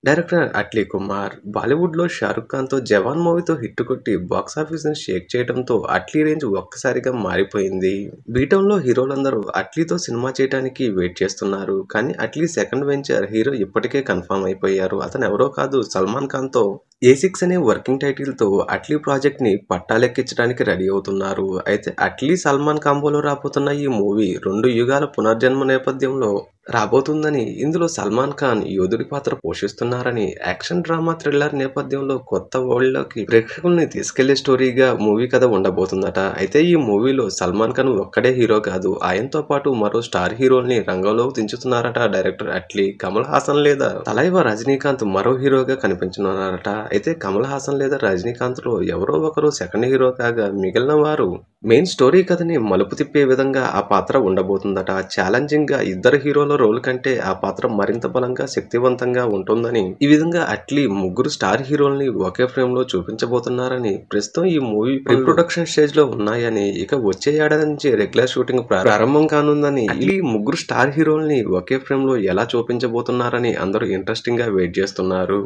Director Atlee Kumar బాలీవుడ్‌లో 'షారుఖ్ ఖాన్‌తో' 'జవాన్' మూవీతో hit కొట్టి బాక్సాఫీస్‌ని షేక్ చేయడంతో అట్లీ రేంజ్ ఒక్కసారిగా మారిపోయింది. బీటౌన్‌లో హీరోలందరూ అట్లీతో సినిమా చేయడానికి వెయిట్ చేస్తున్నారు. కానీ అట్లీ సెకండ్ వెంచర్ హీరో ఇప్పటికే కన్ఫర్మ్ అయిపోయారు. అతనెవరో కాదు సల్మాన్ ఖాన్‌తో 'ఏ6' అనే వర్కింగ్ టైటిల్‌తో అట్లీ ప్రాజెక్ట్‌ని పట్టాలెక్కించడానికి రెడీ అవుతున్నారు. అయితే అట్లీ, సల్మాన్ కాంబోలో రాబోతున్న ఈ మూవీ 2 యుగాల పునర్జన్మ నేపథ్యంలో రాబోతుందని, ఇందులో సల్మాన్ ఖాన్ యోధుడి పాత్ర పోషిస్తున్నారని, యాక్షన్ డ్రామా థ్రిల్లర్ నేపథ్యంలో కొత్త వరల్డ్‌లోకి ప్రేక్షకుల్ని తీసుకెళ్లే స్టోరీగా మూవీ కథ ఉండబోతుందట. అయితే ఈ మూవీలో సల్మాన్ ఖాన్ ఒక్కడే హీరో కాదు, ఆయనతో పాటు మరో స్టార్ హీరోల్ని రంగంలోకి దించుతున్నారట డైరెక్టర్ అట్లీ. కమల్ హాసన్ లేదా తలైవా రజనీకాంత్ మరో హీరోగా కనిపించనున్నారట. అయితే కమల్ హాసన్ లేదా రజనీకాంత్‌లో ఎవరో ఒకరు సెకండ్ హీరో కాగా, మిగిలిన వారు మెయిన్ స్టోరీ కథని మలుపు తిప్పే విధంగా ఆ పాత్ర ఉండబోతుందట. ఛాలెంజింగ్‌గా ఇద్దరు హీరోల రోల్ కంటే ఆ పాత్ర మరింత బలంగా, శక్తివంతంగా ఉంటుందని, ఈ విధంగా అట్లీ ముగ్గురు స్టార్ హీరోల్ని ఒకే ఫ్రేమ్‌లో చూపించబోతున్నారని, ప్రస్తుతం ఈ మూవీ ప్రీ ప్రొడక్షన్ స్టేజ్‌లో ఉన్నాయని, ఇక వచ్చే ఏడాది నుంచి రెగ్యులర్ షూటింగ్ ప్రారంభం కానుందని, అట్లీ ముగ్గురు స్టార్ హీరోల్ని ఒకే ఫ్రేమ్‌లో ఎలా చూపించబోతున్నారని అందరూ ఇంట్రెస్టింగ్‌గా వెయిట్ చేస్తున్నారు.